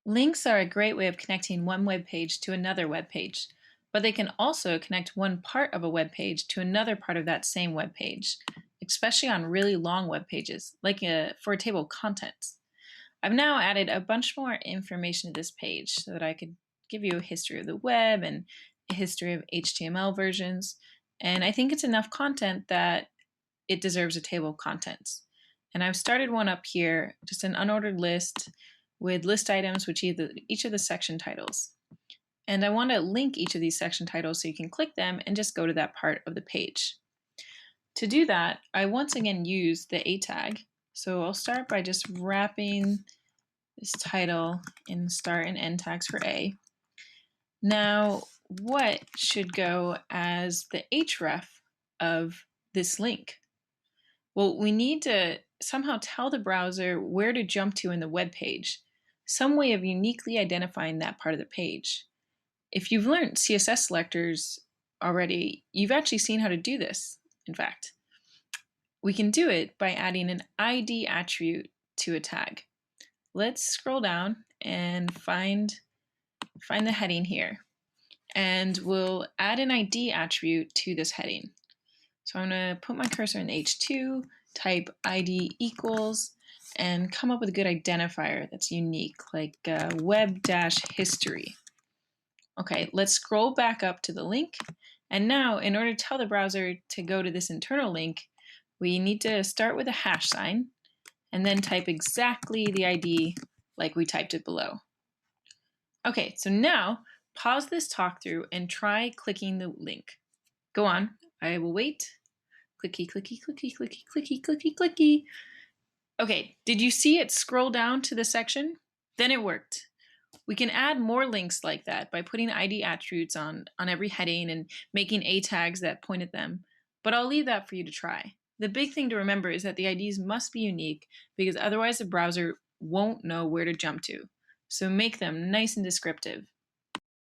Links are a great way of connecting one web page to another web page, but they can also connect one part of a web page to another part of that same web page, especially on really long web pages, like for a table of contents. I've now added a bunch more information to this page so that I could give you a history of the web and a history of HTML versions, and I think it's enough content that it deserves a table of contents. And I've started one up here, just an unordered list with list items which each of the section titles. And I want to link each of these section titles so you can click them and just go to that part of the page. To do that, I once again use the A tag. So I'll start by just wrapping this title in start and end tags for A. Now, what should go as the href of this link? Well, we need to somehow tell the browser where to jump to in the web page, some way of uniquely identifying that part of the page. If you've learned CSS selectors already, you've actually seen how to do this, in fact. We can do it by adding an ID attribute to a tag. Let's scroll down and find the heading here. And we'll add an ID attribute to this heading. So I'm going to put my cursor in H2, type ID equals, and come up with a good identifier that's unique, like web-history. Okay, let's scroll back up to the link. And now, in order to tell the browser to go to this internal link, we need to start with a hash sign and then type exactly the ID like we typed it below. Okay, so now pause this talk through and try clicking the link. Go on, I will wait. Clicky, clicky, clicky, clicky, clicky, clicky, clicky. Okay, did you see it scroll down to the section? Then it worked. We can add more links like that by putting ID attributes on every heading and making A tags that point at them, but I'll leave that for you to try. The big thing to remember is that the IDs must be unique because otherwise the browser won't know where to jump to. So make them nice and descriptive.